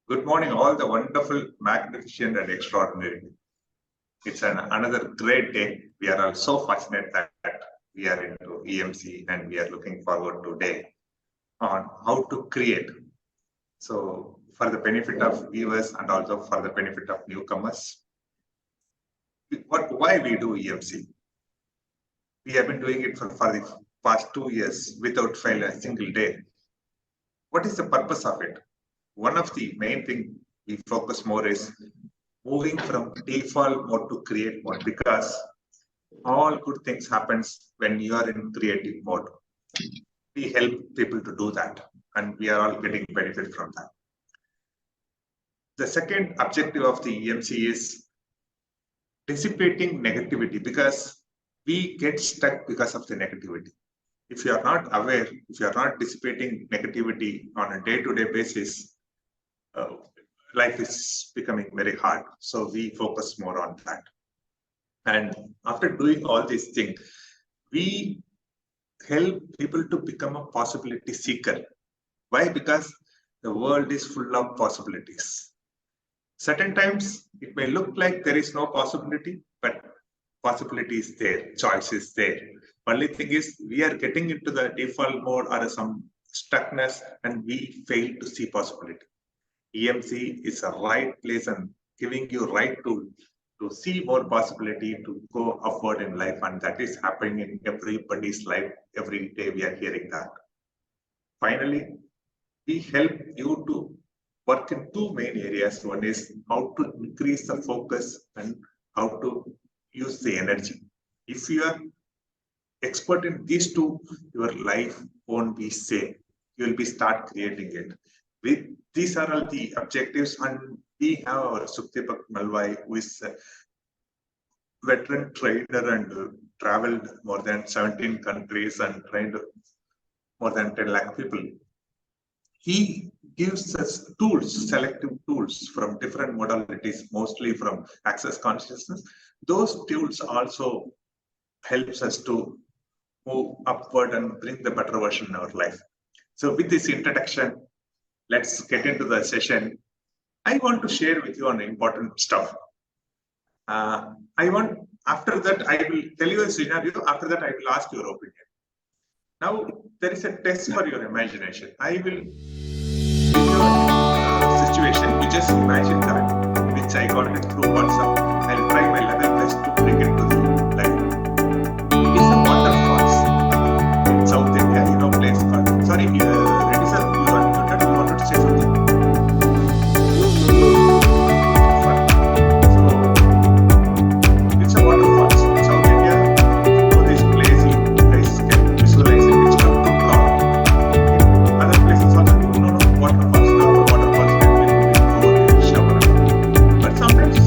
Good morning, all the wonderful, magnificent, and extraordinary. It's another great day. We are all so fortunate that we are into EMC and we are looking forward today on how to create. So, for the benefit of viewers and also for the benefit of newcomers, why we do EMC? We have been doing it for the past 2 years without fail a single day. What is the purpose of it? One of the main things we focus more is moving from default mode to create mode, because all good things happens when you are in creative mode. We help people to do that, and we are all getting benefit from that. The second objective of the EMC is dissipating negativity, because we get stuck because of the negativity. If you are not aware, if you are not dissipating negativity on a day-to-day basis, life is becoming very hard. So we focus more on that. And after doing all these things, we help people to become a possibility seeker. Why? Because the world is full of possibilities. Certain times it may look like there is no possibility, but possibility is there, choice is there. Only thing is we are getting into the default mode or some stuckness and we fail to see possibility. EMC is a right place and giving you right to see more possibility to go upward in life, and that is happening in everybody's life. Every day we are hearing that. Finally, we help you to work in two main areas. One is how to increase the focus and how to use the energy. If you are expert in these two, your life won't be same. You will be start creating it. These are all the objectives, and we have our Sukdeepak Malwai, who is a veteran trader and traveled more than 17 countries and trained more than 10 lakh people. He gives us tools, selective tools from different modalities, mostly from access consciousness. Those tools also helps us to move upward and bring the better version in our life. So with this introduction, let's get into the session. I want to share with you on important stuff. After that, I will tell you a scenario. After that, I will ask your opinion. Now, there is a test for your imagination. I will give you a situation. You just imagine that, which I got it through WhatsApp. I'll try my level best to bring it to the life. It is a waterfalls in South India, place called. Sorry, Reddy sir, you wanted to say something? So, it's a waterfalls in South India. So this place, you guys can visualize it. It's called Kutra. In other places also, you know, waterfalls. Now waterfalls can be moving over in shower. But sometimes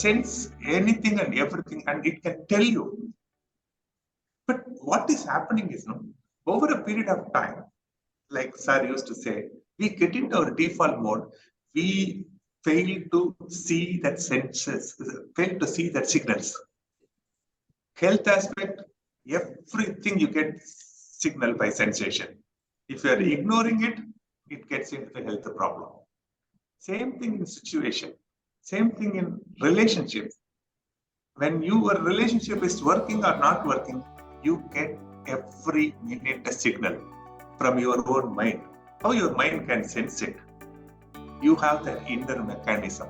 sense anything and everything, and it can tell you. But what is happening is, no, over a period of time, like Sir used to say, we get into our default mode, we fail to see that senses, fail to see that signals. Health aspect, everything you get signal by sensation. If you are ignoring it, it gets into the health problem. Same thing in situation, same thing in relationships. When your relationship is working or not working, you get every minute a signal from your own mind. How your mind can sense it? You have that inner mechanism.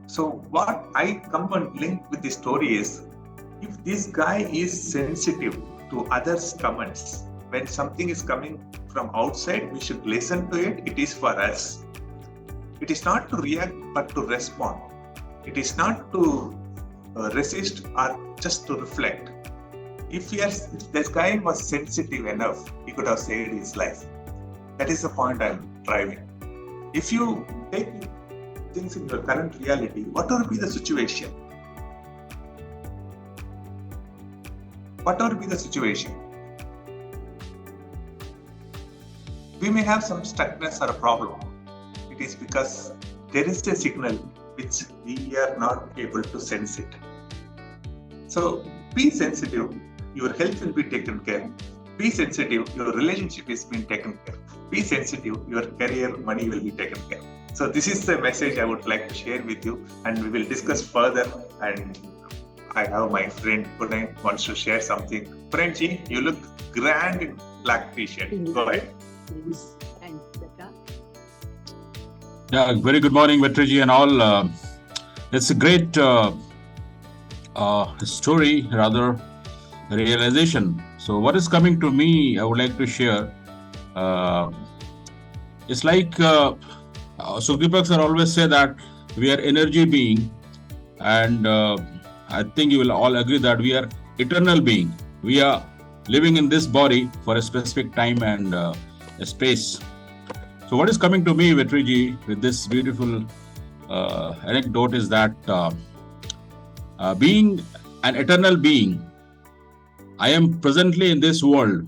So what I come and link with the story is, if this guy is sensitive to others' comments, when something is coming from outside, we should listen to it. It is for us. It is not to react, but to respond. It is not to resist or just to reflect. If this guy was sensitive enough, he could have saved his life. That is the point I'm driving. If you take things in your current reality, what would be the situation? What would be the situation? We may have some stuckness or a problem. It is because there is a signal which we are not able to sense it. So be sensitive, your health will be taken care. Be sensitive, your relationship is being taken care. Be sensitive, your career, money will be taken care. So this is the message I would like to share with you, and we will discuss further. And I have my friend Punay wants to share something. Punay, you look grand in black t-shirt. Go ahead. Yeah, very good morning, Vetriji and all. It's a great story, rather realization. So what is coming to me, I would like to share. It's like Sukdeepak sir always say that we are energy being, and I think you will all agree that we are eternal being. We are living in this body for a specific time and a space. So what is coming to me, Vetriji, with this beautiful anecdote is that being an eternal being, I am presently in this world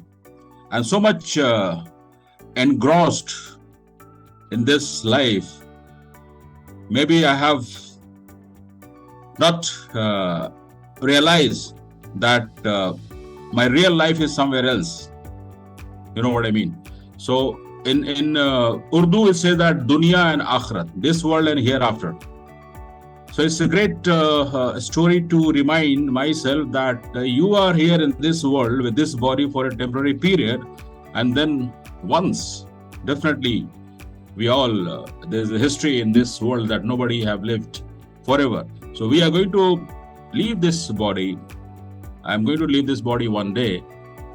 and so much engrossed in this life. Maybe I have not realized that my real life is somewhere else. You know what I mean? So in Urdu, it says that dunya and akhirat, this world and hereafter. So it's a great story to remind myself that you are here in this world with this body for a temporary period, and then once, definitely, we all, there's a history in this world that nobody have lived forever. So we are going to leave this body. I'm going to leave this body one day,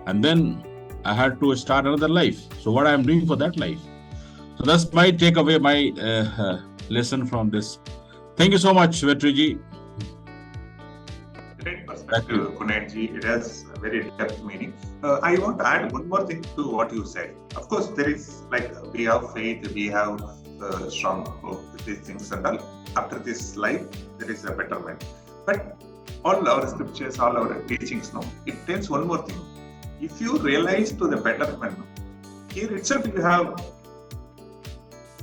and then I had to start another life. So what I'm doing for that life? So that's my takeaway, my lesson from this. Thank you so much, Vetriji. Great perspective, Punay. It has a very depth meaning. I want to add one more thing to what you said. Of course, there is we have faith, we have strong hope with these things and all. After this life, there is a betterment. But all our scriptures, all our teachings, it tells one more thing. If you realize to the betterment, here itself you have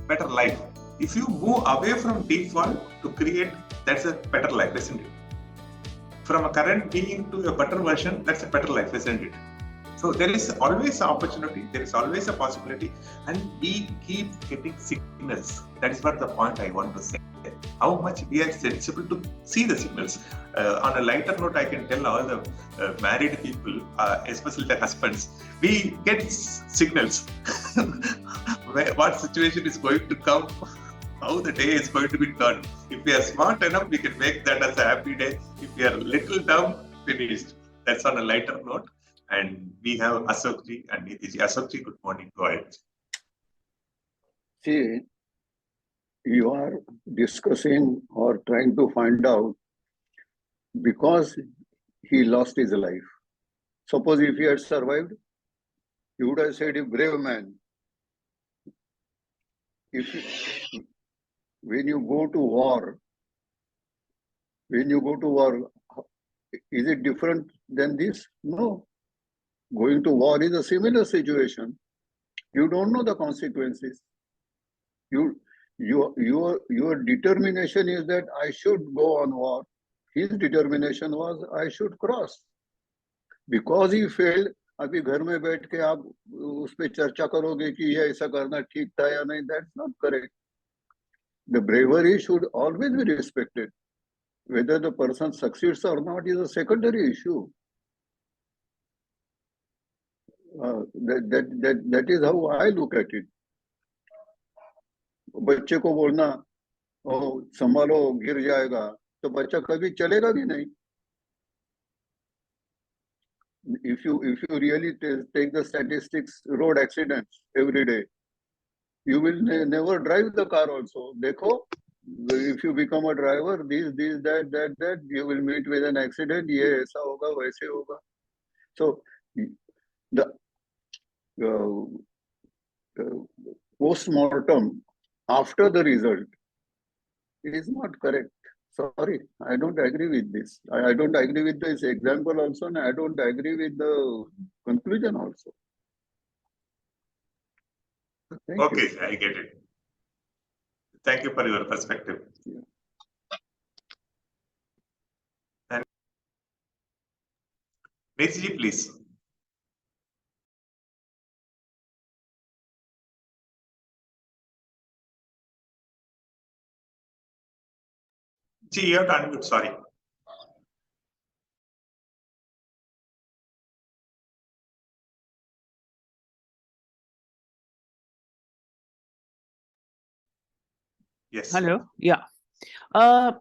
better life. If you move away from default to create, that's a better life, isn't it? From a current being to a better version, that's a better life, isn't it? So there is always an opportunity, there is always a possibility, and we keep getting signals. That is what the point I want to say. How much we are sensible to see the signals. On a lighter note, I can tell all the married people, especially the husbands, we get signals. What situation is going to come, how the day is going to be done. If we are smart enough, we can make that as a happy day. If we are little dumb, finished. That's on a lighter note. And we have Ashokji and Nitiji. Ashokji, good morning. Go ahead. See, you are discussing or trying to find out because he lost his life. Suppose if he had survived, he would have said, "A brave man." When you go to war, When you go to war, is it different than this? No. Going to war is a similar situation. You don't know the consequences. Your determination is that I should go on war. His determination was I should cross. Because he failed, अभी घर में बैठ के आप उस पर चर्चा करोगे कि ये ऐसा करना ठीक था या नहीं, that's not correct. The bravery should always be respected. Whether the person succeeds or not is a secondary issue. That is how I look at it. बच्चे को बोलना ओ संभालो गिर जाएगा, तो बच्चा कभी चलेगा भी नहीं. If you really take the statistics, road accidents every day, you will never drive the car also. Dekho, if you become a driver, that, you will meet with an accident. Ye aisa hoga, waise hoga. So the post-mortem after the result is not correct. Sorry, I don't agree with this. I don't agree with this example also, and I don't agree with the conclusion also. Thank Okay, you. I get it. Thank you for your perspective. Yeah. And Nithiji, please. Ji, you have to unmute, sorry. Yes. Hello. Yeah. I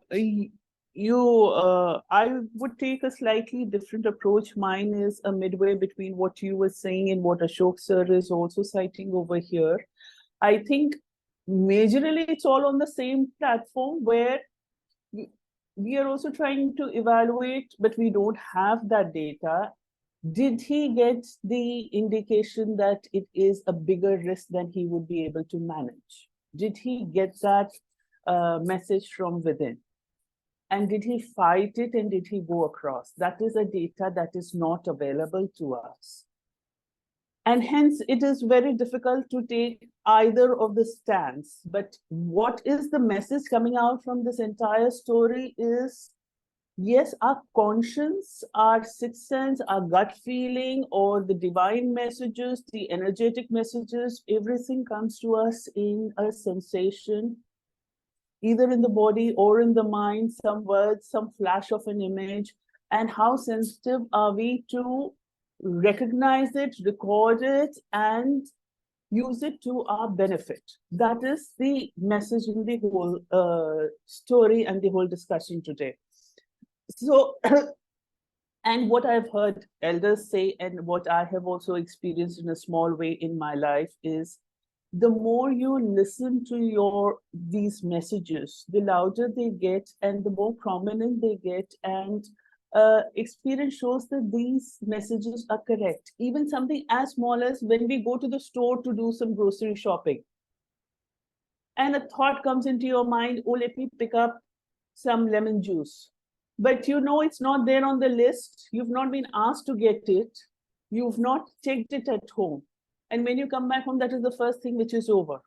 would take a slightly different approach. Mine is a midway between what you were saying and what Ashok sir is also citing over here. I think majorly it's all on the same platform where we are also trying to evaluate, but we don't have that data. Did he get the indication that it is a bigger risk than he would be able to manage? Did he get that message from within? And did he fight it and did he go across? That is a data that is not available to us. And hence it is very difficult to take either of the stance. But what is the message coming out from this entire story is, yes, our conscience, our sixth sense, our gut feeling, or the divine messages, the energetic messages, everything comes to us in a sensation, either in the body or in the mind, some words, some flash of an image. And how sensitive are we to recognize it, record it, and use it to our benefit? That is the message in the whole story and the whole discussion today. So, and what I've heard elders say, and what I have also experienced in a small way in my life, is the more you listen to these messages, the louder they get and the more prominent they get. And experience shows that these messages are correct. Even something as small as when we go to the store to do some grocery shopping, and a thought comes into your mind, oh, let me pick up some lemon juice. But you know it's not there on the list. You've not been asked to get it. You've not checked it at home. And when you come back home, that is the first thing which is over.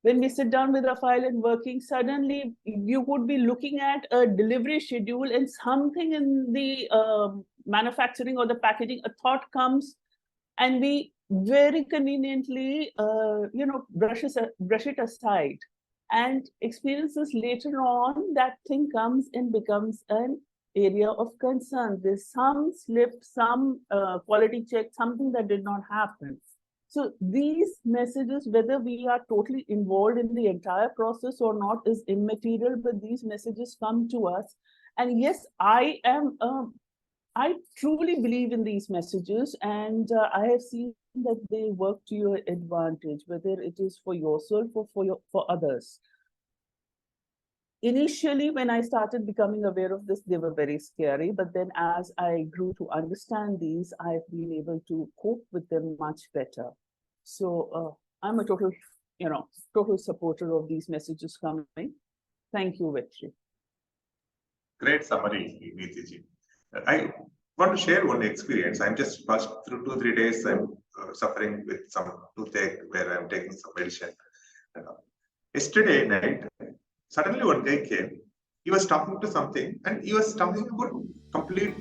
When we sit down with Rafael and working, suddenly you would be looking at a delivery schedule and something in the manufacturing or the packaging, a thought comes and we very conveniently, brush it aside. And experiences later on, that thing comes and becomes an area of concern. There's some slip, some quality check, something that did not happen. So these messages, whether we are totally involved in the entire process or not, is immaterial, but these messages come to us. And yes, I truly believe in these messages, and I have seen that they work to your advantage, whether it is for yourself or for others. Initially, when I started becoming aware of this, they were very scary. But then as I grew to understand these, I've been able to cope with them much better. So I'm a total supporter of these messages coming. Thank you, Vetri. Great summary, Nitiji. I want to share one experience. I'm just passed through 2-3 days. I'm suffering with some toothache where I'm taking some medicine. Yesterday night, suddenly one guy came. He was talking to something, and he was talking about complete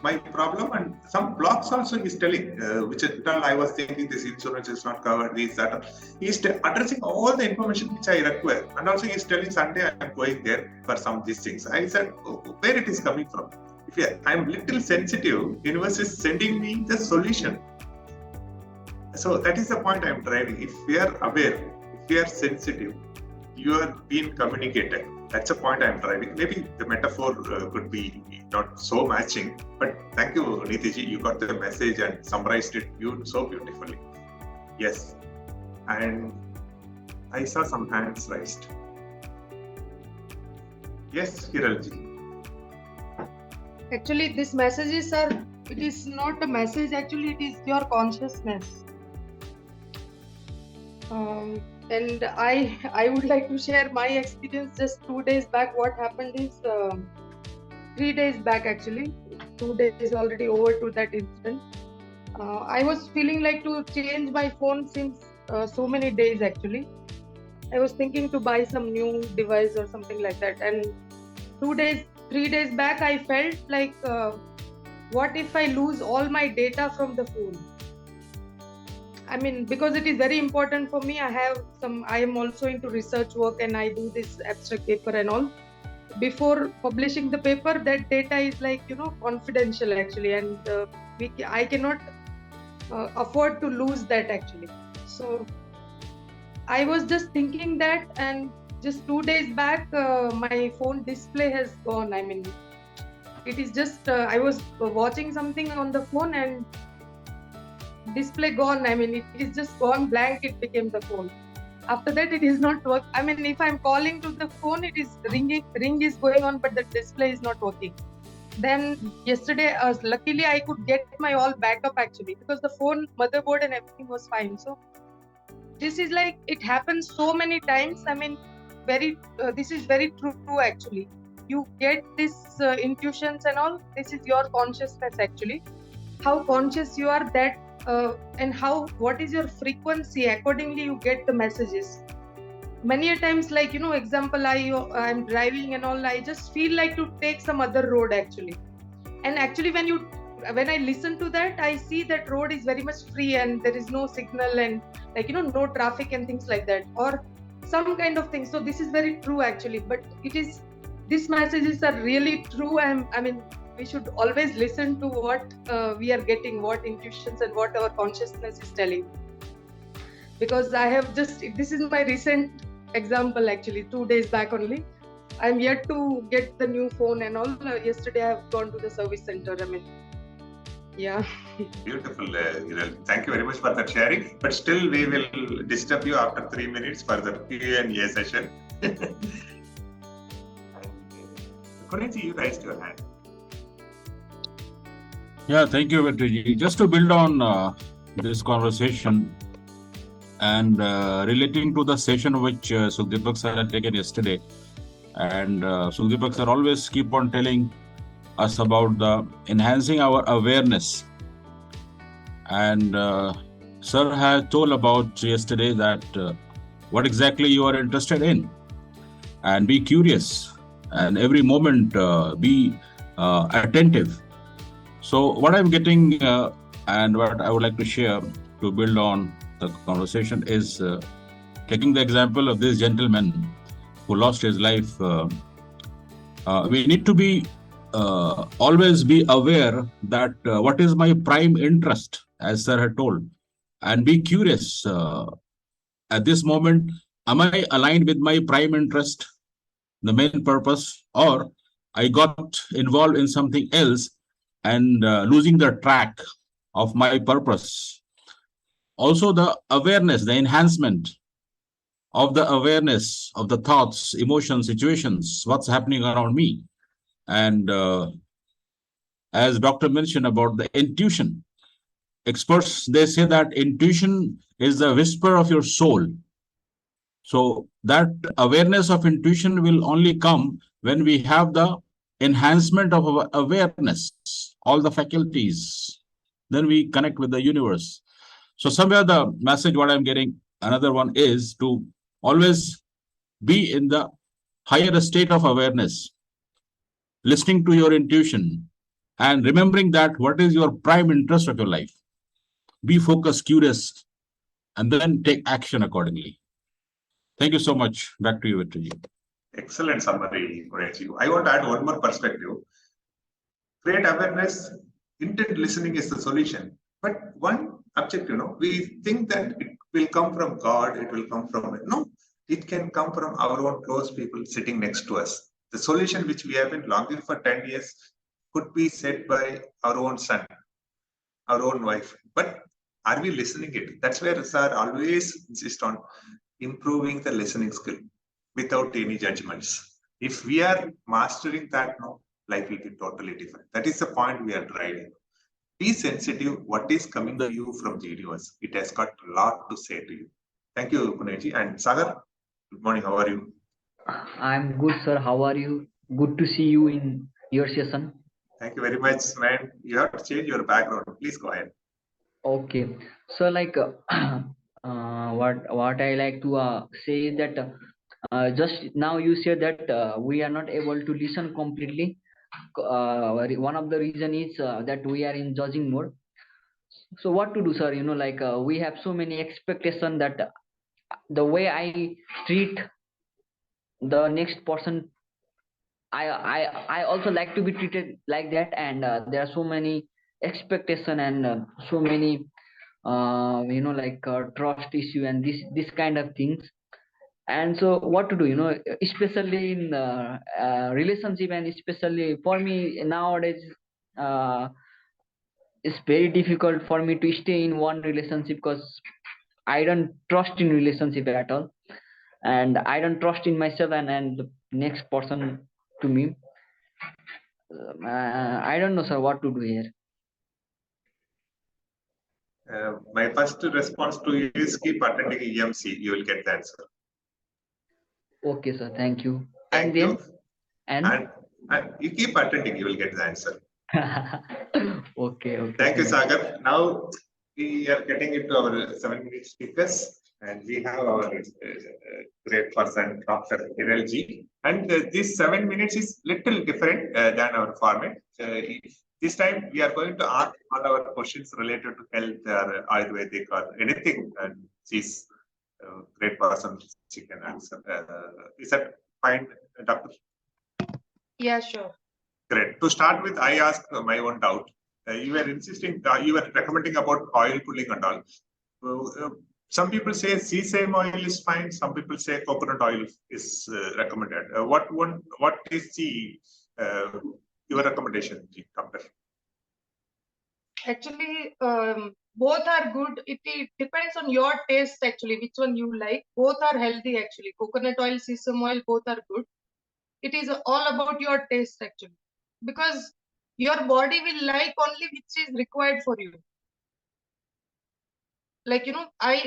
my problem and some blocks also he's telling, which I was thinking this insurance is not covered, this, that. He's addressing all the information which I require. And also he's telling Sunday I'm going there for some of these things. I said, where it is coming from? If I'm little sensitive, universe is sending me the solution. So that is the point I'm driving. If we are aware, if we are sensitive, you are being communicated. That's the point I'm driving. Maybe the metaphor could be not so matching, but thank you, Nitiji. You got the message and summarized it so beautifully. Yes. And I saw some hands raised. Yes, Hiralji. Actually, this messages are, it is not a message, actually, it is your consciousness. And I would like to share my experience just 2 days back. What happened is 3 days back, actually, 2 days already over to that incident. I was feeling like to change my phone since so many days, actually. I was thinking to buy some new device or something like that. And 3 days back, I felt like, what if I lose all my data from the phone? I mean, because it is very important for me. I am also into research work and I do this abstract paper and all. Before publishing the paper, that data is like, confidential actually. And I cannot afford to lose that actually. So I was just thinking that, and just 2 days back, my phone display has gone. I mean, it is just, I was watching something on the phone and display gone. I mean, it is just gone blank. It became the phone. After that, it is not work. I mean, if I'm calling to the phone, it is ring is going on, but the display is not working. Then yesterday, luckily I could get my all backup actually, because the phone, motherboard and everything was fine. So this is like, it happens so many times. I mean, this is very true actually. You get this intuitions and all. This is your consciousness actually. How conscious you are, that and what is your frequency, accordingly you get the messages. Many a times, like, example, I'm driving and all, I just feel like to take some other road actually. And actually when I listen to that, I see that road is very much free and there is no signal and like, no traffic and things like that, or some kind of thing. So this is very true actually, but these messages are really true. I mean, we should always listen to what we are getting, what intuitions and what our consciousness is telling. Because this is my recent example actually, 2 days back only. I'm yet to get the new phone and all. Yesterday I have gone to the service center. I mean, yeah. Beautiful, Hiral. Thank you very much for that sharing. But still, we will disturb you after 3 minutes for the Q&A session. Kunalji, you raised your hand. Yeah, thank you, Vetriji. Just to build on this conversation and relating to the session which Sukhdeepak sir had taken yesterday. And Sukhdeepak sir always keep on telling us about the enhancing our awareness. And sir had told about yesterday that what exactly you are interested in, and be curious, and every moment be attentive. So what I'm getting and what I would like to share to build on the conversation is taking the example of this gentleman who lost his life. We need to be always be aware that what is my prime interest, as sir had told, and be curious. At this moment, am I aligned with my prime interest, the main purpose, or I got involved in something else and losing the track of my purpose? Also, the awareness, the enhancement of the awareness of the thoughts, emotions, situations, what's happening around me. And as Doctor mentioned about the intuition, experts, they say that intuition is the whisper of your soul. So that awareness of intuition will only come when we have the enhancement of our awareness, all the faculties. Then we connect with the universe. So somewhere the message what I'm getting, another one is to always be in the higher state of awareness, listening to your intuition and remembering that what is your prime interest of your life. Be focused, curious, and then take action accordingly. Thank you so much. Back to you, Victorji. Excellent summary, Gunesh. I want to add one more perspective. Create awareness, intent listening is the solution. But one objective, we think that it will come from God, it will come from, no, it can come from our own close people sitting next to us. The solution which we have been longing for 10 years could be said by our own son, our own wife. But are we listening it? That's where sir always insist on improving the listening skill without any judgments. If we are mastering that now, life will be totally different. That is the point we are driving. Be sensitive. What is coming to you from the universe? It has got a lot to say to you. Thank you, Puneji. And Sagar, good morning. How are you? I'm good, sir. How are you? Good to see you in your session. Thank you very much, man. You have to change your background. Please go ahead. Okay. So, like, what I like to say is that just now you said that we are not able to listen completely. One of the reason is that we are in judging mode. So, what to do, sir? Like we have so many expectation that the way I treat the next person, I also like to be treated like that, and there are so many expectation and so many like trust issue and this kind of things. And so what to do, especially in relationship, and especially for me nowadays, it's very difficult for me to stay in one relationship because I don't trust in relationship at all, and I don't trust in myself and the next person to me. I don't know, sir, what to do here. My first response to you is keep attending EMC. You will get the answer. Okay, sir. Thank you. Thank you. And you keep attending. You will get the answer. okay. Thank you, Sagar. Now we are getting into our 7-minute speakers, and we have our great person, Dr. Hiralji. And this 7 minutes is little different than our format. This time we are going to ask all our questions related to health or Ayurvedic or anything, and she's a great person. She can answer. Is that fine, Doctor? Yeah, sure. Great. To start with, I ask my own doubt. You were insisting, you were recommending about oil pulling and all. Some people say sesame oil is fine. Some people say coconut oil is recommended. What is the your recommendation, Doctor? Actually, both are good. It depends on your taste, actually, which one you like. Both are healthy, actually. Coconut oil, sesame oil, both are good. It is all about your taste, actually, because your body will like only which is required for you. Like,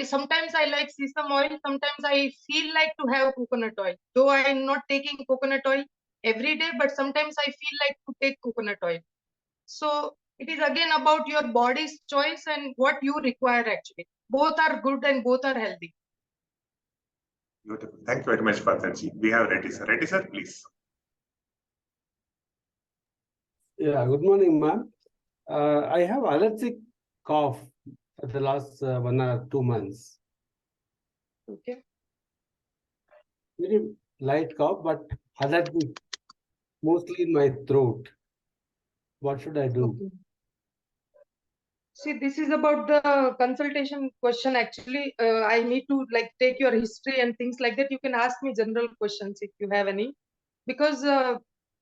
sometimes I like sesame oil, sometimes I feel like to have coconut oil, though I am not taking coconut oil every day, but sometimes I feel like to take coconut oil. So it is again about your body's choice and what you require, actually. Both are good and both are healthy. Beautiful. Thank you very much for that. We have Reddy sir. Reddy sir, please. Yeah, good morning, ma'am. I have allergic cough for the last 1 or 2 months. Okay. Very light cough, but allergic, mostly in my throat. What should I do? Okay. See, this is about the consultation question. Actually, I need to take your history and things like that. You can ask me general questions if you have any, because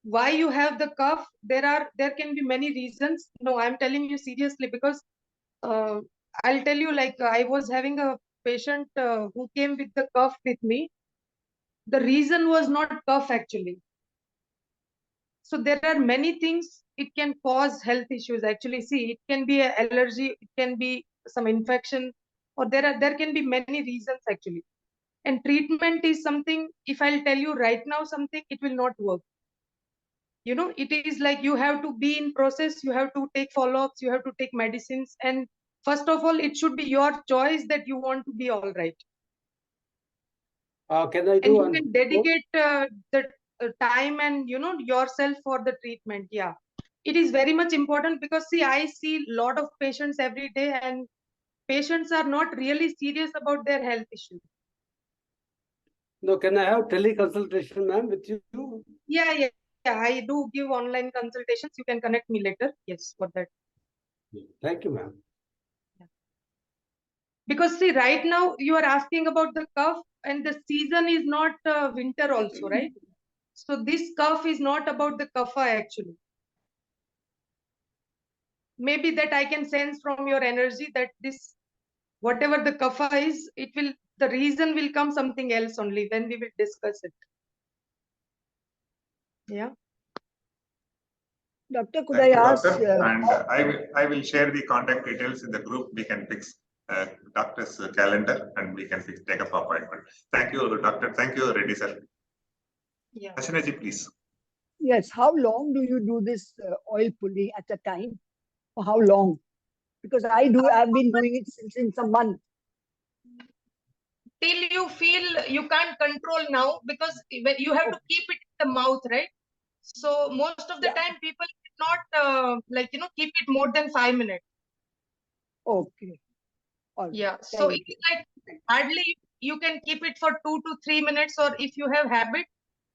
why you have the cough, there can be many reasons. No, I'm telling you seriously, because I'll tell you, I was having a patient who came with the cough with me. The reason was not cough, actually. So there are many things it can cause health issues, actually. See, it can be an allergy, it can be some infection, or there can be many reasons, actually. And treatment is something, if I'll tell you right now something, it will not work. It is like you have to be in process, you have to take follow-ups, you have to take medicines, and first of all, it should be your choice that you want to be all right. Can I And do you one? can dedicate the time and yourself for the treatment. Yeah, it is very much important, because see, I see a lot of patients every day, and patients are not really serious about their health issues. No, can I have teleconsultation, ma'am, with you? Yeah, I do give online consultations. You can connect me later. Yes, for that. Thank you, ma'am. Because see, right now you are asking about the cough, and the season is not winter also, right? So this cough is not about the kapha actually. Maybe that I can sense from your energy that this, whatever the kapha is, the reason will come something else only when we will discuss it. Yeah. Doctor, could Thank I you, ask? doctor. And I will share the contact details in the group. We can fix doctor's calendar and we can take up appointment. Thank you, doctor. Thank you, Reddy sir. Yeah. Ashinaji, please. Yes, how long do you do this oil pulling at a time? For how long? Because I've been doing it since a month. Till you feel you can't control now, because you have to keep it in the mouth, right? So most of the time people not keep it more than 5 minutes. Okay. All right. Yeah. So Thank it's like hardly you can keep it for 2 to 3 minutes, or if you have habit,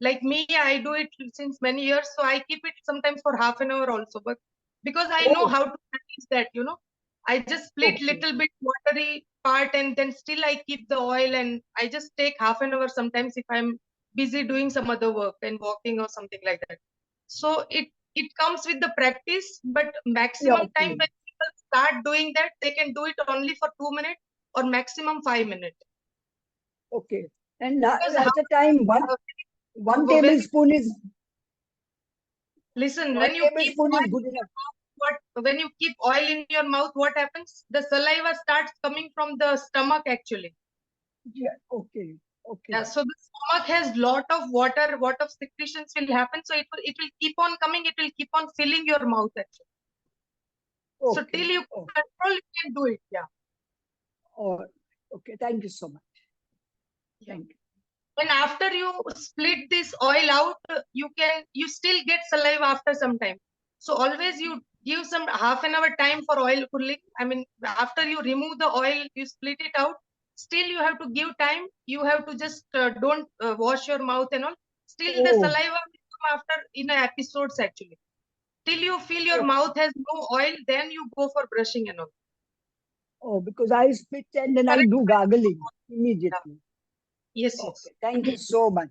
like me, I do it since many years. So I keep it sometimes for half an hour also, but because I know how to manage that, I just split little bit watery part, and then still I keep the oil, and I just take half an hour sometimes if I'm busy doing some other work and walking or something like that. So it comes with the practice, but maximum time when people start doing that, they can do it only for 2 minutes or maximum 5 minutes. Okay. And Because at a time, one tablespoon is listen, one when you keep tablespoon is oil good in your enough. mouth, when you keep oil in your mouth, what happens? The saliva starts coming from the stomach actually. Yeah. Okay. Okay. Yeah, so the stomach has lot of water, lot of secretions will happen. So it will keep on coming, it will keep on filling your mouth actually. So till you control, you can do it. Yeah. Oh, okay. Thank you so much. Thank you. And after you split this oil out, you still get saliva after some time. So always you give some half an hour time for oil pulling. I mean, after you remove the oil, you split it out. Still you have to give time. You have to just don't wash your mouth and all. Still the saliva will come after in episodes actually. Till you feel your mouth has no oil, then you go for brushing and all. Oh, because I spit and then I do gargling immediately. Yes. Okay. Thank you so much.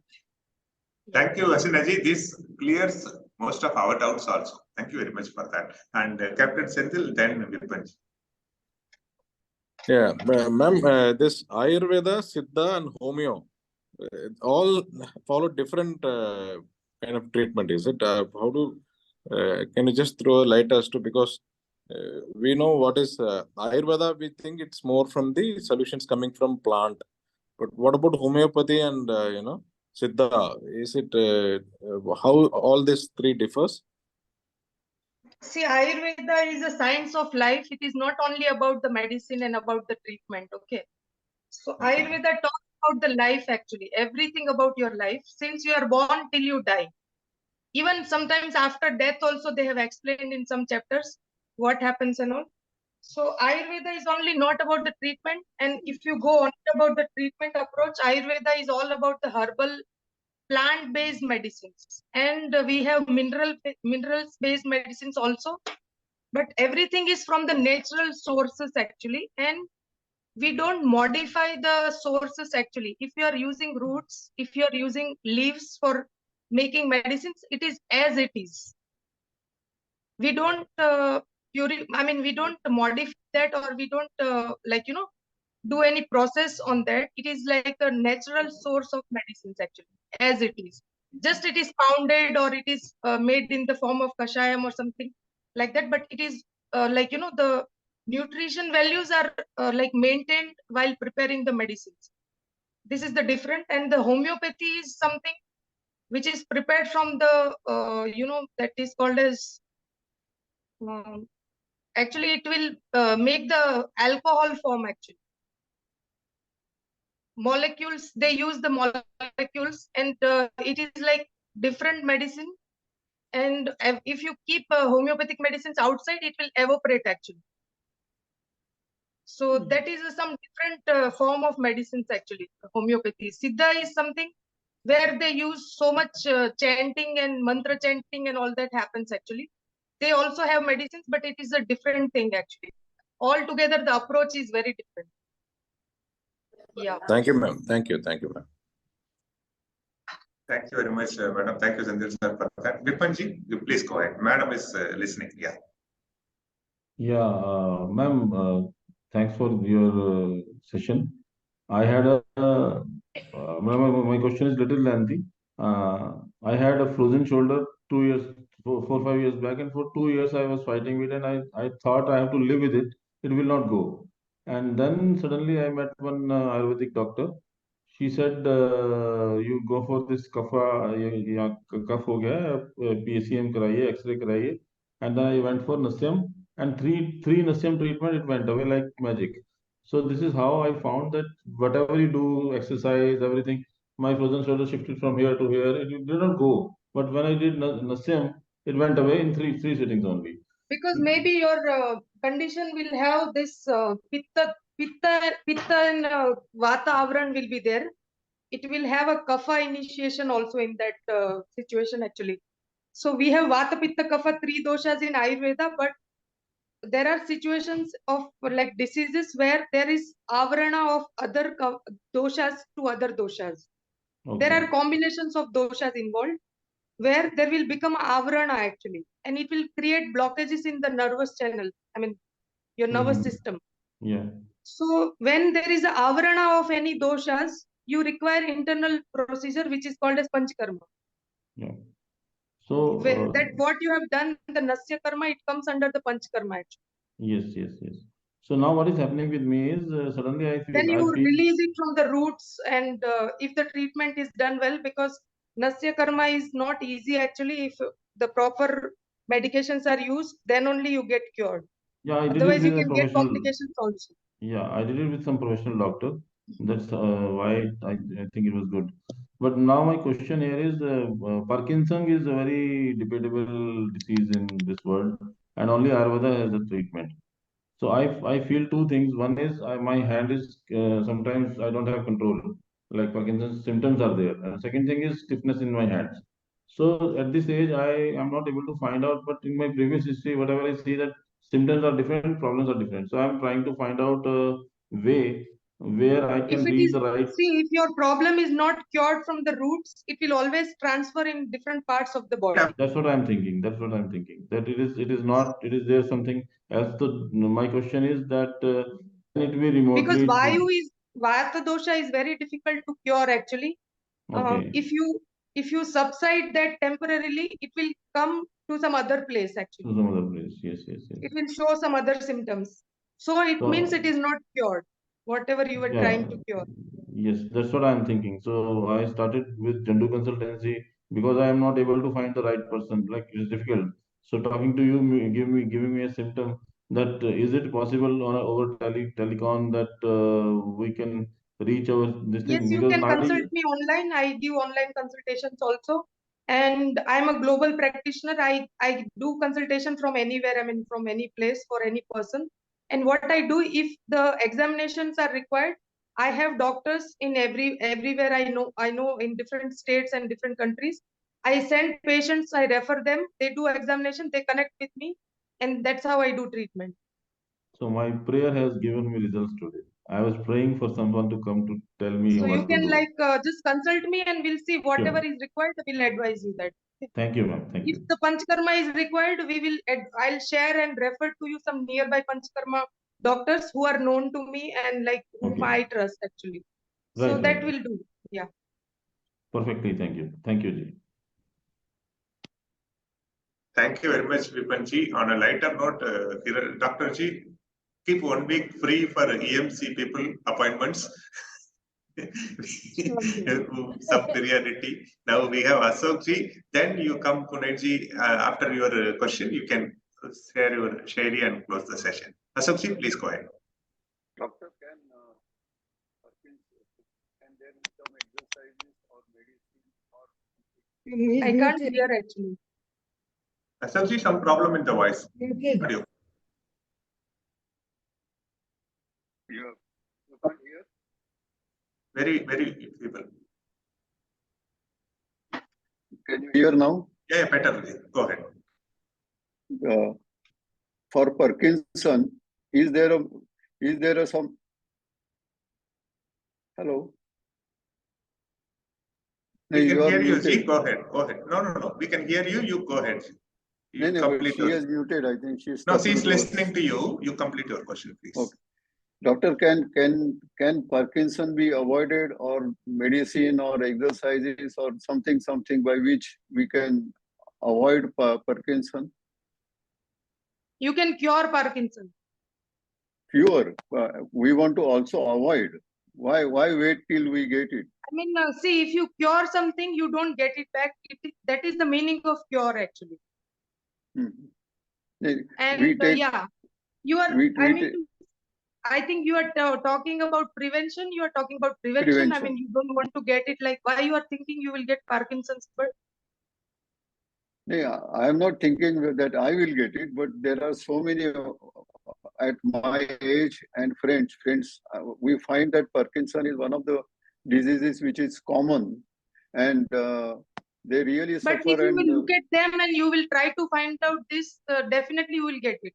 Thank you, Ashinaji. This clears most of our doubts also. Thank you very much for that. And Captain Senthil, then Vipanj. Yeah, ma'am, this Ayurveda, Siddha, and Homeo all follow different kind of treatment. Is it? How do can you just throw a light as to, because we know what is Ayurveda? We think it's more from the solutions coming from plant. But what about homeopathy and Siddha? Is it how all these three differs? See, Ayurveda is a science of life. It is not only about the medicine and about the treatment. Okay. So Ayurveda talks about the life actually, everything about your life since you are born till you die. Even sometimes after death also they have explained in some chapters what happens and all. So Ayurveda is only not about the treatment. And if you go on about the treatment approach, Ayurveda is all about the herbal plant-based medicines. And we have minerals-based medicines also. But everything is from the natural sources actually. And we don't modify the sources actually. If you are using roots, if you are using leaves for making medicines, it is as it is. We don't we don't modify that, or we don't do any process on that. It is like a natural source of medicines actually, as it is. Just it is pounded, or it is made in the form of kashayam or something like that. But it is the nutrition values are maintained while preparing the medicines. This is the different. And the homeopathy is something which is prepared from the, that is called as, actually it will make the alcohol form actually. Molecules, they use the molecules, and it is like different medicine. And if you keep homeopathic medicines outside, it will evaporate actually. So that is some different form of medicines actually, homeopathy. Siddha is something where they use so much chanting and mantra chanting and all that happens actually. They also have medicines, but it is a different thing actually. Altogether, the approach is very different. Yeah. Thank you, ma'am. Thank you, ma'am. Thank you very much, madam. Thank you, Sandhya sir, for that. Vipanji, you please go ahead. Madam is listening. Yeah. Yeah, ma'am, thanks for your session. I had my question is little lengthy. I had a frozen shoulder 2 years, 4, 5 years back, and for 2 years I was fighting with it, and I thought I have to live with it. It will not go. And then suddenly I met one Ayurvedic doctor. She said, you go for this कफ हो गया है, PCM कराइए, X-ray कराइए, and then I went for Nasyam, and three Nasyam treatment, it went away like magic. So this is how I found that whatever you do, exercise, everything, my frozen shoulder shifted from here to here, it did not go. But when I did Nasyam, it went away in three sittings only. Because maybe your condition will have this pitta and vata avran will be there. It will have a kapha initiation also in that situation actually. So we have vata, pitta, kapha, 3 doshas in Ayurveda, but there are situations of like diseases where there is avarana of other doshas to other doshas. There Okay. are combinations of doshas involved where there will become avarana actually, and it will create blockages in the nervous channel. I mean, your nervous system. Yeah. So when there is a avarana of any doshas, you require internal procedure which is called as panchkarma. Yeah. So That what you have done, the nasya karma, it comes under the panchkarma actually. yes. So now what is happening with me is suddenly I Then feel you release it from the roots, and if the treatment is done well, because nasya karma is not easy actually. If the proper medications are used, then only you get cured. yeah, I did it Otherwise, you with a can get professional. complications also. Yeah, I did it with some professional doctor. That's why I think it was good. But now my question here is, Parkinson is a very debatable disease in this world, and only Ayurveda has the treatment. So I feel two things. One is my hand is sometimes I don't have control, like Parkinson's symptoms are there. And second thing is stiffness in my hands. So at this age, I am not able to find out. But in my previous history, whatever I see that symptoms are different, problems are different. So I'm trying to find out a way where I If can it reach is, the right. see, if your problem is not cured from the roots, it will always transfer in different parts of the body. That's what I'm thinking. That's what I'm thinking. That it is not. It is there something else. My question is that can it be Because remotely? vata dosha is very difficult to cure actually. Okay. If you subside that temporarily, it will come to some other place actually. To some other place. Yes. It will show some other symptoms. So it means it is not cured, whatever you were Yeah, trying to cure. yes, that's what I'm thinking. So I started with Jandu consultancy because I am not able to find the right person. Like it's difficult. So talking to you, giving me a symptom that is it possible on over telecon that we can reach our this Yes, thing you because can nowadays. consult me online. I give online consultations also. And I'm a global practitioner. I do consultation from anywhere, I mean, from any place for any person. And what I do, if the examinations are required, I have doctors in everywhere I know in different states and different countries. I send patients, I refer them, they do examination, they connect with me, and that's how I do treatment. So my prayer has given me results today. I was praying for someone to come to tell me So you what to can do. like just consult me and we'll see whatever Sure. is required, we'll advise you that. Thank you, ma'am. Thank If you. the panchkarma is required, I'll share and refer to you some nearby panchkarma doctors who are known to me and like whom Okay. I trust actually. So Right. that will do. Yeah. Perfectly. Thank you. Thank you, Ji. Thank you very much, Vipanji. On a lighter note, Dr. Ji, keep 1 week free for EMC people appointments. some priority. Now we have Ashokji. Then you come, Punetji. After your question, you can share your shairi and close the session. Ashokji, please go ahead. Doctor, can there be some exercises or medicine or I can't hear actually. Ashokji, some problem in the voice. Audio. you can't hear? Very, very feeble. Can you hear now? Yeah, better. Go ahead. For Parkinson, is there some? Hello. We can You are hear you, Ji. muted. Go ahead. Go ahead. No. We can hear you. You go ahead. You No, but complete she your... is muted. I think she's. No, she's listening to you. You complete your question, please. Okay. Doctor, can Parkinson be avoided, or medicine or exercises or something by which we can avoid Parkinson? You can cure Parkinson. Cure. We want to also avoid. Why wait till we get it? I mean, see, if you cure something, you don't get it back. That is the meaning of cure, actually. And yeah, you are. I think you are talking about prevention. You are talking about prevention. I mean, you don't want to get it. Like, why you are thinking you will get Parkinson's? But yeah, I am not thinking that I will get it, but there are so many at my age and friends. We find that Parkinson is one of the diseases which is common, and they really suffer. But if you will look at them and you will try to find out this, definitely you will get it.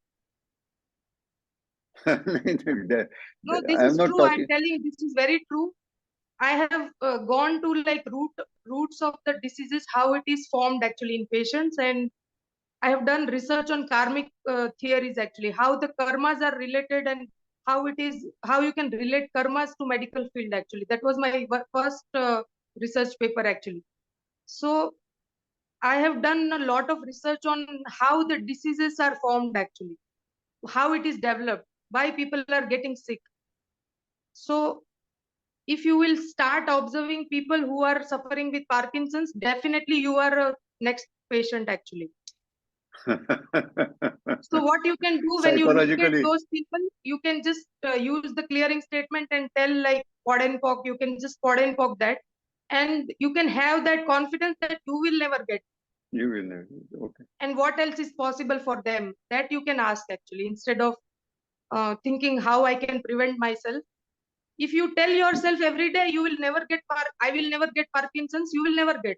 No, this is true. I'm telling you, this is very true. I have gone to like roots of the diseases, how it is formed actually in patients, and I have done research on karmic theories actually, how the karmas are related and how you can relate karmas to medical field actually. That was my first research paper actually. So I have done a lot of research on how the diseases are formed actually, how it is developed, why people are getting sick. So if you will start observing people who are suffering with Parkinson's, definitely you are a next patient actually. So what you can do when you look at those people, you can just use the clearing statement and tell like pod and pock, you can just pod and pock that, and you can have that confidence that you will never get. You will never. Okay. And what else is possible for them? That you can ask actually, instead of thinking how I can prevent myself. If you tell yourself every day you will never get I will never get Parkinson's, you will never get.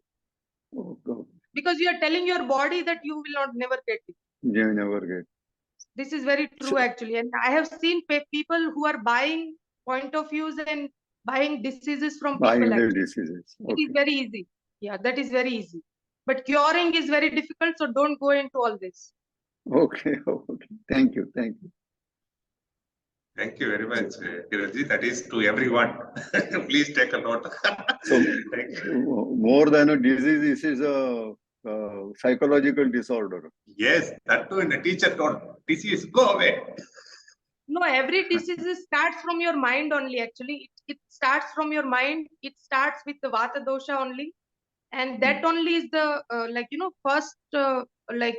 Oh, God. Because you are telling your body that you will never get it. You will never get. This is very true actually. And I have seen people who are buying point of views and buying diseases from people. Buying their diseases. Okay. It is very easy. Yeah, that is very easy. But curing is very difficult, so don't go into all this. Okay. Thank you. Thank you very much, Kiranji. That is to everyone. Please take a note. So, more than a disease, this is a psychological disorder. Yes, that too in a teacher tone. Disease, go away. No, every disease starts from your mind only. Actually, it starts from your mind. It starts with the Vata dosha only, and that only is the first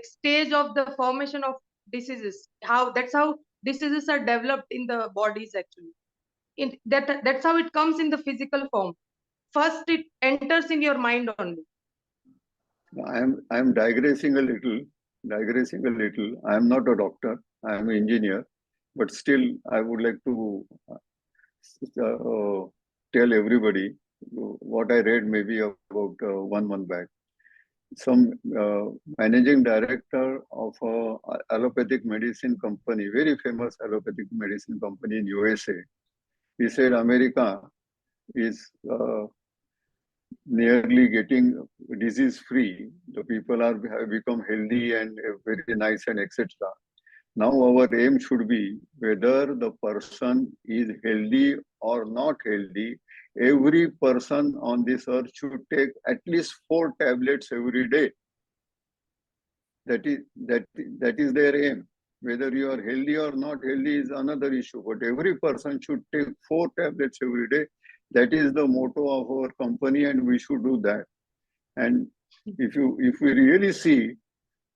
stage of the formation of diseases. That's how diseases are developed in the bodies actually. That's how it comes in the physical form. First, it enters in your mind only. I am digressing a little. I am not a doctor. I am an engineer, but still, I would like to tell everybody what I read maybe about 1 month back. Some managing director of a allopathic medicine company, very famous allopathic medicine company in USA, he said America is nearly getting disease free. The people have become healthy and very nice and etc. Now our aim should be whether the person is healthy or not healthy. Every person on this earth should take at least 4 tablets every day. That is their aim. Whether you are healthy or not healthy is another issue. But every person should take 4 tablets every day. That is the motto of our company, and we should do that. And if we really see,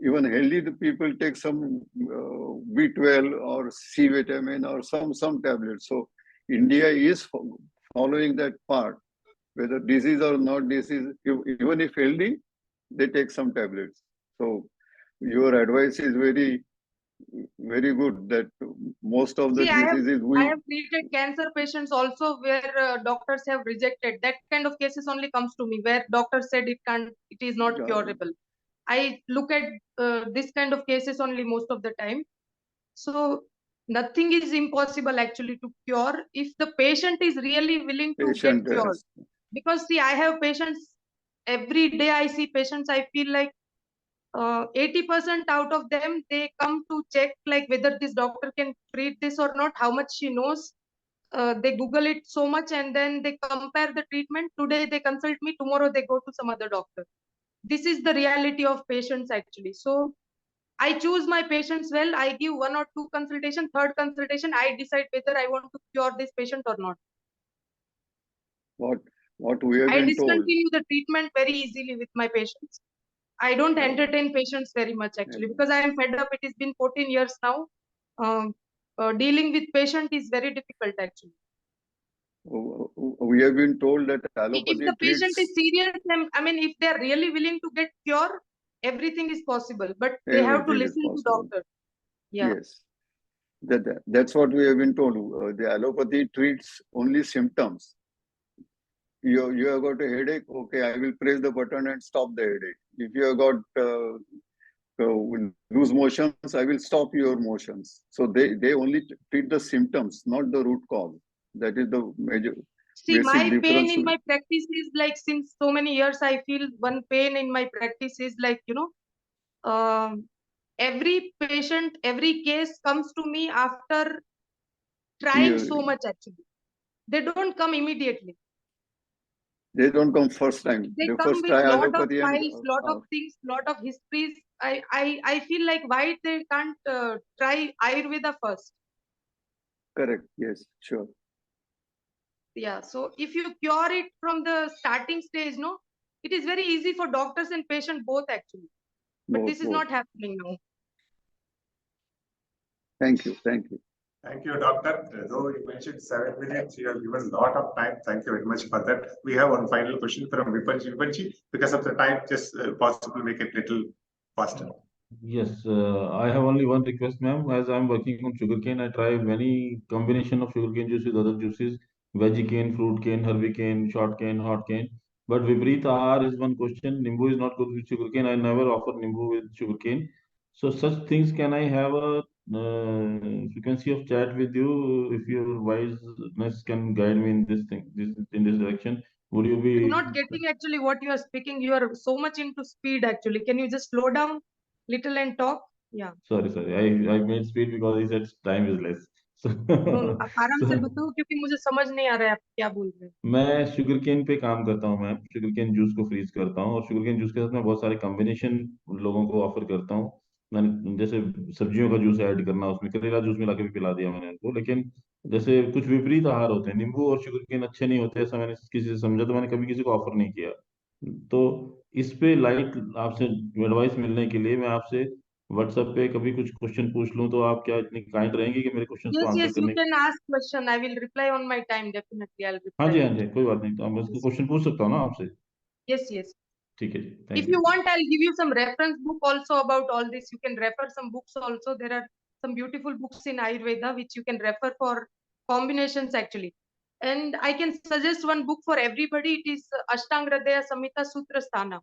even healthy people take some B12 or C vitamin or some tablets. So India is following that part, whether disease or not disease. Even if healthy, they take some tablets. So your advice is very good, that most of the See, I diseases have treated cancer patients also where doctors have rejected. That kind of cases only comes to me where doctors said it is not curable. I look at this kind of cases only most of the time. So nothing is impossible actually to cure if the patient is really willing to get cured. Because see, I have patients every day. I see patients. I feel like 80% out of them, they come to check like whether this doctor can treat this or not, how much she knows. They Google it so much and then they compare the treatment. Today they consult me, tomorrow they go to some other doctor. This is the reality of patients actually. So I choose my patients well. I give 1 or 2 consultation, third consultation, I decide whether I want to cure this patient or not. What we have I been told. discontinue the treatment very easily with my patients. I don't entertain patients very much actually because I am fed up. It has been 14 years now. Dealing with patient is very difficult actually. We have been told that allopathy if the patient is serious, I mean, if they are really willing to get cure, everything is possible. But they have to listen to doctor. Yeah. Yes, that's what we have been told. The allopathy treats only symptoms. You have got a headache, okay, I will press the button and stop the headache. If you have got loose motions, I will stop your motions. So they only treat the symptoms, not the root cause. That is the major. See, my pain in my practice is like, since so many years, I feel one pain in my practice is like, every patient, every case comes to me after trying so much actually. They don't come immediately. They don't come first time. They come first with try lot of allopathy files, lot of things, lot of histories. I feel like why they can't try Ayurveda first. Correct. Yes, sure. Yeah. So if you cure it from the starting stage, no, it is very easy for doctors and patient both actually. But this is not happening now. Thank you. Thank you. Thank you, Doctor. Though you mentioned 7 minutes, you have given a lot of time. Thank you very much for that. We have one final question from Vipanji. Vipanji, because of the time, just possible make it little faster. Yes, I have only one request, ma'am. As I'm working on sugarcane, I try many combination of sugarcane juice with other juices, veggie cane, fruit cane, herby cane, short cane, hot cane. But Vipreet Ahar is one question. Nimbu is not good with sugarcane. I never offer Nimbu with sugarcane. So such things, can I have a frequency of chat with you if your wiseness can guide me in this thing, in this direction? Would you be? I'm not getting actually what you are speaking. You are so much into speed actually. Can you just slow down little and talk? Yeah. Sorry. I made speed because he said time is less. आप आराम से बताओ क्योंकि मुझे समझ नहीं आ रहा है आप क्या बोल रहे हैं. मैं शुगर केन पे काम करता हूँ मैम. शुगर केन जूस को फ्रीज करता हूँ और शुगर केन जूस के साथ मैं बहुत सारे कॉम्बिनेशन लोगों को ऑफर करता हूँ. मैंने जैसे सब्जियों का जूस ऐड करना, उसमें करेला जूस मिला के भी पिला दिया मैंने उनको. लेकिन जैसे कुछ विपरीत आहार होते हैं, नींबू और शुगर केन अच्छे नहीं होते, ऐसा मैंने किसी से समझा, तो मैंने कभी किसी को ऑफर नहीं किया. तो इस पे लाइट आपसे एडवाइस मिलने के लिए मैं आपसे व्हाट्सएप पे कभी कुछ क्वेश्चन पूछ लूं तो आप क्या इतनी काइंड रहेंगी कि मेरे क्वेश्चंस को आंसर Yes, you करने की? can ask question. I will reply on my time. Definitely, I'll हाँ reply. जी, कोई बात नहीं. तो मैं उसको क्वेश्चन पूछ सकता हूँ ना आपसे? Yes. ठीक है जी. If thank you you. want, I'll give you some reference book also about all this. You can refer some books also. There are some beautiful books in Ayurveda which you can refer for combinations actually. And I can suggest one book for everybody. It is Ashtanga Hridaya Samhita Sutra Sthana.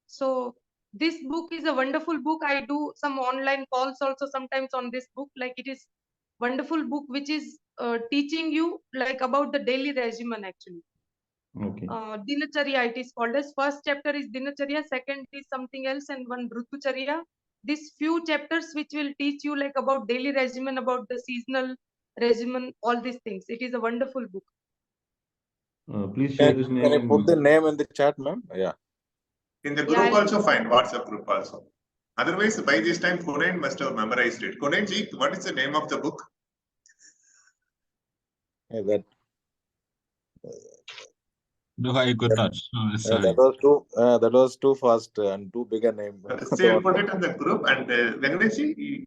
So this book is a wonderful book. I do some online calls also sometimes on this book. Like, it is wonderful book which is teaching you like about the daily regimen actually. Okay. Dinacharya it is called as. First chapter is Dinacharya, second is something else, and one Rutucharya. These few chapters which will teach you like about daily regimen, about the seasonal regimen, all these things. It is a wonderful book. Please share this name. Can I put the name in the chat, ma'am? Yeah. In the group also fine, WhatsApp group also. Otherwise, by this time, Kunain must have memorized it. Kunain ji, what is the name of the book? Yeah, that No, I could not. Oh, sorry. that was too fast and too big a name. So you'll put it in the group, and Venkatesh,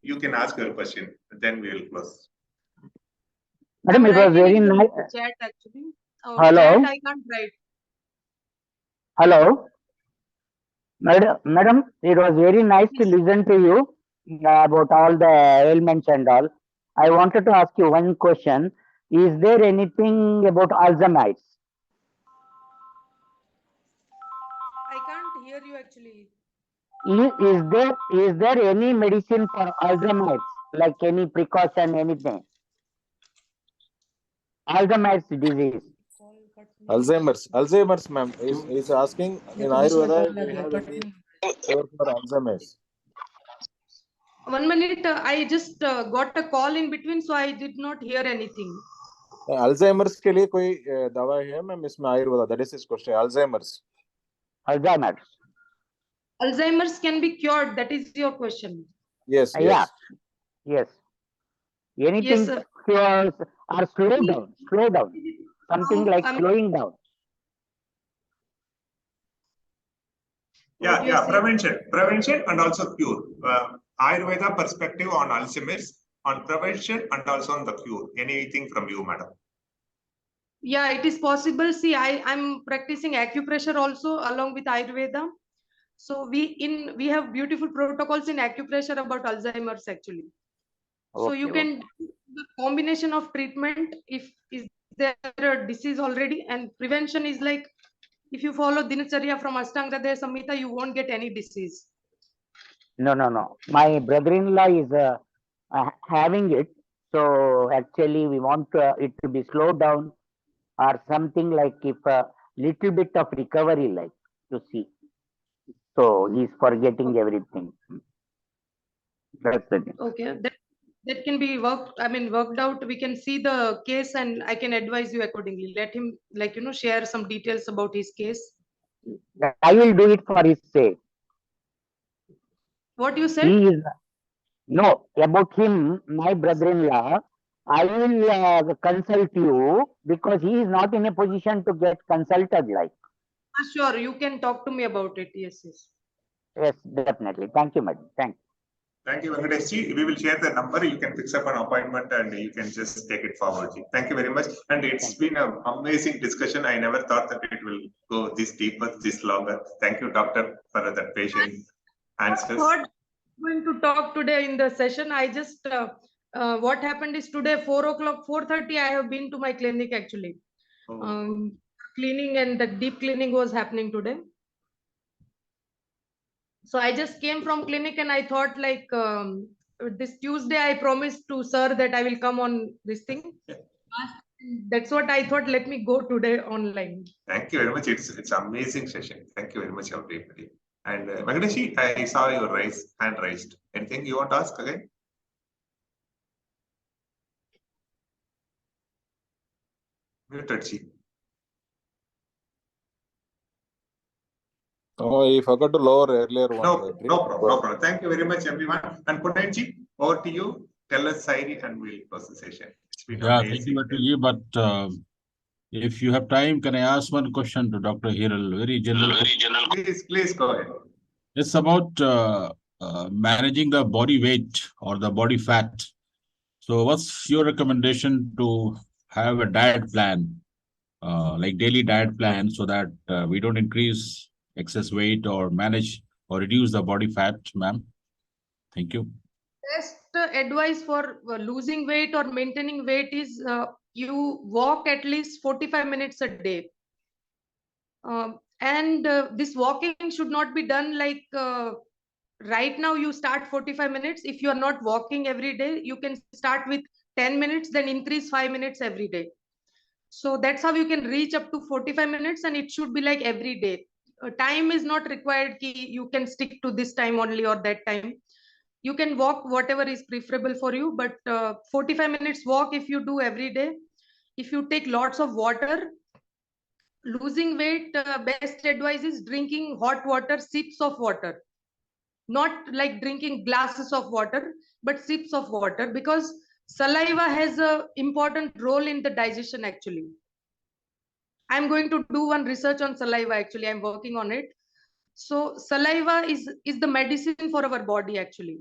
you can ask your question. Then we will close. Madam, it was very nice. Chat actually. Oh, Hello? chat I can't write. Hello, madam, it was very nice to listen to you about all the ailments and all. I wanted to ask you one question. Is there anything about Alzheimer's? I can't hear you actually. Is there any medicine for Alzheimer's, like any precaution, anything? Alzheimer's disease. Alzheimer's, ma'am. Is asking in Ayurveda if we have any cure for Alzheimer's. 1 minute. I just got a call in between, so I did not hear anything. Alzheimer's के लिए कोई दवा है ma'am इसमें Ayurveda? That is his question. Alzheimer's. Alzheimer's can be cured. That is your question. Yes. Yeah. Yes. Anything Yes, sir. cures or slow down. Something like slowing down. What do you Yeah, say? prevention and also cure. Ayurveda perspective on Alzheimer's, on prevention and also on the cure. Anything from you, madam? Yeah, it is possible. See, I'm practicing acupressure also along with Ayurveda. So we have beautiful protocols in acupressure about Alzheimer's actually. So you can do the combination of treatment if is there a disease already, and prevention is like if you follow Dinacharya from Ashtanga Hridaya Samhita, you won't get any disease. No. My brother-in-law is having it. So actually, we want it to be slowed down or something like if a little bit of recovery, like to see. So he's forgetting everything. That's it. Okay, that can be worked out. We can see the case and I can advise you accordingly. Let him share some details about his case. I will do it for his sake. What you said? He is no about him, my brother-in-law. I will consult you because he is not in a position to get consulted. Like. Sure, you can talk to me about it. Yes. Yes, definitely. Thank you, madam. Thank you, Venkatesh ji. We will share the number. You can fix up an appointment and you can just take it forward. Thank you very much. And it's been an amazing discussion. I never thought that it will go this deeper, this longer. Thank you, doctor, for that patient answers. I'm going to talk today in the session. I just what happened is today 4 o'clock, 4:30. I have been to my clinic actually. Oh. Cleaning and the deep cleaning was happening today. So I just came from clinic and I thought like this Tuesday I promised to sir that I will come on this thing. That's what I thought. Let me go today online. Thank you very much. It's amazing session. Thank you very much, everybody. And Venkatesh, I saw your hand raised. Anything you want to ask again? Muted, ji. Oh, I forgot to lower earlier one. No problem. Thank you very much, everyone. And Punayji, over to you. Tell us Sairi and we'll close the session. It's been amazing. Thank you, but if you have time, can I ask one question to Dr. Hiral? Very general. Please go ahead. It's about managing the body weight or the body fat. So what's your recommendation to have a diet plan, like daily diet plan, so that we don't increase excess weight or manage or reduce the body fat, ma'am? Thank you. Best advice for losing weight or maintaining weight is you walk at least 45 minutes a day. And this walking should not be done like right now you start 45 minutes. If you are not walking every day, you can start with 10 minutes, then increase 5 minutes every day. So that's how you can reach up to 45 minutes and it should be like every day. Time is not required. You can stick to this time only or that time. You can walk whatever is preferable for you, but 45 minutes walk if you do every day. If you take lots of water, losing weight, best advice is drinking hot water, sips of water. Not like drinking glasses of water, but sips of water, because saliva has an important role in the digestion actually. I'm going to do one research on saliva. Actually, I'm working on it. So saliva is the medicine for our body actually.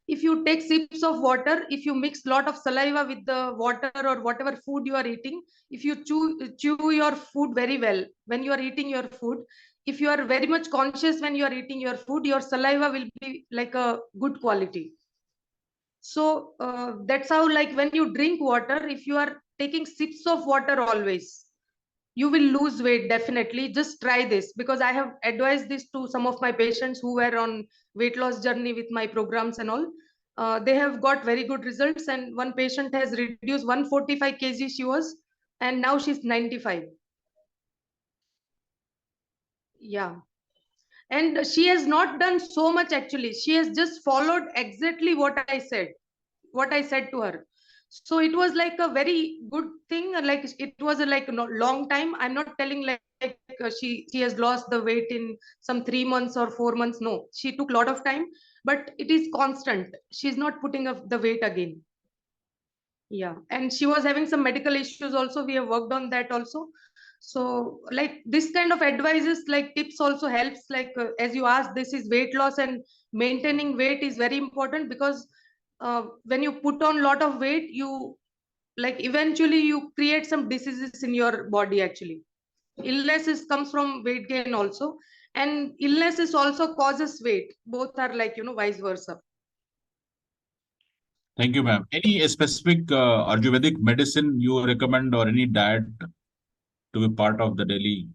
If you take sips of water, if you mix lot of saliva with the water or whatever food you are eating, if you chew your food very well when you are eating your food, if you are very much conscious when you are eating your food, your saliva will be like a good quality. So that's how, like when you drink water, if you are taking sips of water always, you will lose weight definitely. Just try this, because I have advised this to some of my patients who were on weight loss journey with my programs and all. They have got very good results, and one patient has reduced 145 kg she was, and now she's 95. Yeah, and she has not done so much actually. She has just followed exactly what I said to her. So it was like a very good thing. Like it was a like a long time. I'm not telling like she has lost the weight in some 3 months or 4 months. No, she took a lot of time, but it is constant. She's not putting up the weight again. Yeah, and she was having some medical issues also. We have worked on that also. So like this kind of advices, like tips also helps. Like as you asked, this is weight loss, and maintaining weight is very important, because when you put on lot of weight, you like eventually you create some diseases in your body actually. Illnesses comes from weight gain also, and illnesses also causes weight. Both are like, vice versa. Thank you, ma'am. Any specific Ayurvedic medicine you recommend, or any diet to be part of the daily?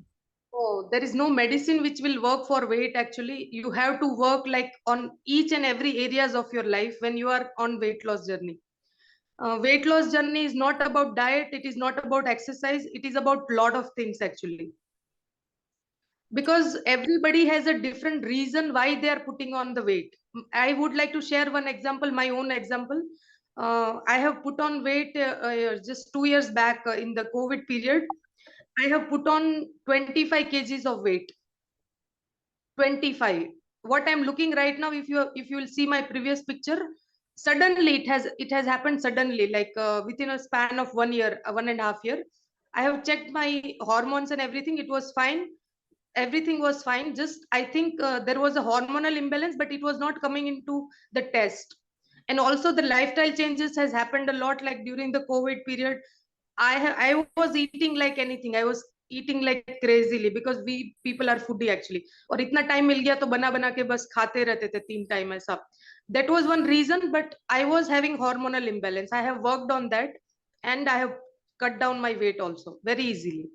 Oh, there is no medicine which will work for weight actually. You have to work like on each and every areas of your life when you are on weight loss journey. Weight loss journey is not about diet, it is not about exercise, it is about lot of things actually. Because everybody has a different reason why they are putting on the weight. I would like to share one example, my own example. I have put on weight just 2 years back in the COVID period. I have put on 25 kgs of weight. 25. What I'm looking right now, if you will see my previous picture, suddenly it has happened suddenly, like within a span of 1 year, 1.5 year. I have checked my hormones and everything, it was fine. Everything was fine. Just I think there was a hormonal imbalance, but it was not coming into the test. And also the lifestyle changes has happened a lot, like during the COVID period. I was eating like anything. I was eating like crazily, because we people are foodie actually. और इतना time मिल गया तो बना बना के बस खाते रहते थे 3 time ऐसा. That was one reason, but I was having hormonal imbalance. I have worked on that, and I have cut down my weight also very easily.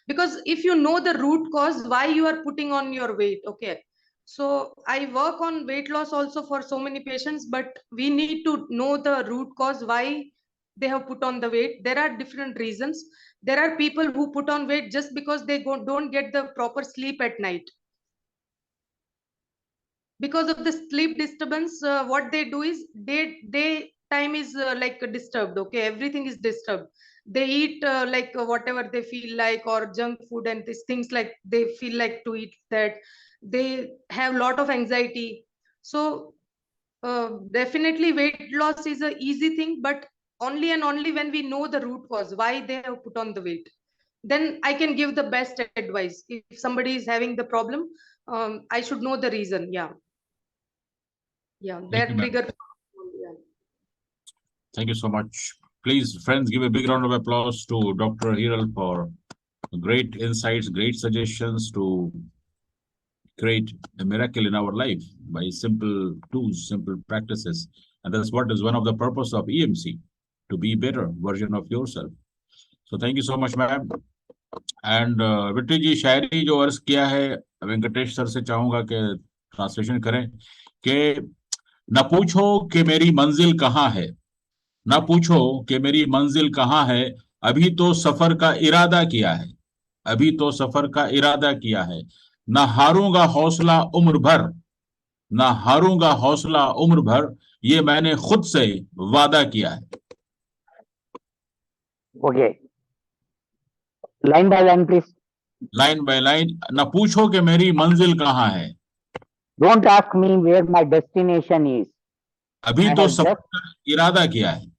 Because if you know the root cause why you are putting on your weight, okay. So I work on weight loss also for so many patients, but we need to know the root cause why they have put on the weight. There are different reasons. There are people who put on weight just because they don't get the proper sleep at night. Because of the sleep disturbance, what they do is day time is like disturbed, okay. Everything is disturbed. They eat like whatever they feel like, or junk food and these things, like they feel like to eat that. They have a lot of anxiety. So definitely weight loss is a easy thing, but only and only when we know the root cause why they have put on the weight, then I can give the best advice. If somebody is having the problem, I should know the reason. Yeah, Thank you, that ma'am. trigger. Yeah. Thank you so much. Please, friends, give a big round of applause to Dr. Hiral for great insights, great suggestions to create a miracle in our life by simple tools, simple practices. And that's what is one of the purpose of EMC, to be better version of yourself. So thank you so much, ma'am. And witty ji, शायरी जो अर्ज किया है, Venkatesh sir से चाहूंगा कि translation करें कि न पूछो कि मेरी मंजिल कहाँ है, न पूछो कि मेरी मंजिल कहाँ है, अभी तो सफर का इरादा किया है, अभी तो सफर का इरादा किया है, न हारूंगा हौसला उम्र भर, न हारूंगा हौसला उम्र भर, ये मैंने खुद से वादा किया है. Okay. Line by line, please. Line by line. न पूछो कि मेरी मंजिल कहाँ है, Don't ask me where my destination is. अभी I तो have सफर just का इरादा किया है.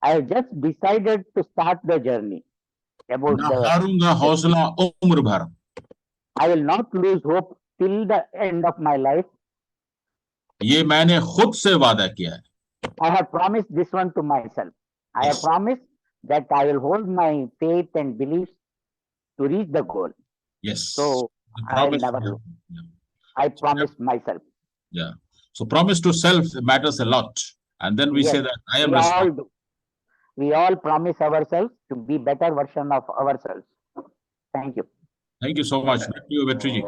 I have just decided to start the journey. about ना the. हारूंगा हौसला उम्र भर. I will not lose hope till the end of my life. ये मैंने खुद से वादा किया है. I have promised this one to myself. I have Yes. promised that I will hold my faith and beliefs to reach the goal. Yes. So The I will promise. never lose. Yeah. I promised myself. Yeah. So promise to self matters a lot. And then we Yes, say that I am we all responsible. do. We all promise ourselves to be better version of ourselves. Thank you. Thank you so much. Back to you, Vetriji.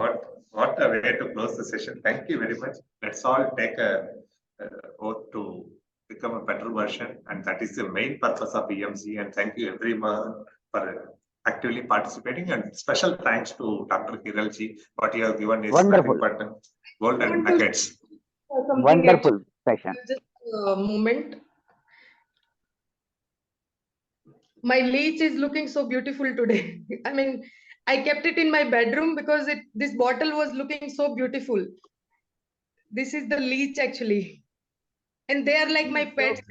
What a way to close the session. Thank you very much. Let's all take a oath to become a better version. And that is the main purpose of EMC. And thank you everyone for actively participating. And special thanks to Dr. Hiralji. What you have given is Wonderful. nothing but golden nuggets. Something Wonderful session. just a moment. My leech is looking so beautiful today. I mean, I kept it in my bedroom because this bottle was looking so beautiful. This is the leech actually. And they are like my pets.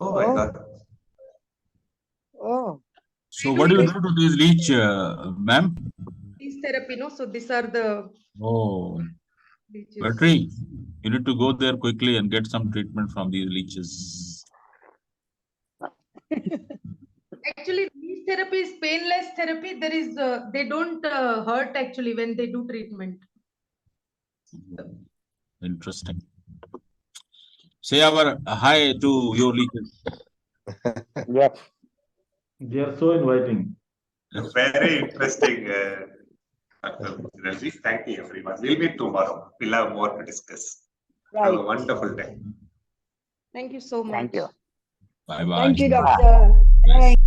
Oh my God. Oh. So what do you do to this leech, ma'am? Leech therapy, no? So these are the Oh, leeches. Vetri, you need to go there quickly and get some treatment from these leeches. Actually, leech therapy is painless therapy. There is, they don't hurt actually when they do treatment. Interesting. Say our hi to your leeches. Yes. They are so inviting. Very interesting. Dr. Hiralji. Thank you everyone. We'll meet tomorrow. We'll have more to discuss. Have a wonderful day. Thank you so much. Thank you. Bye bye. Thank you, Bye. doctor. Thank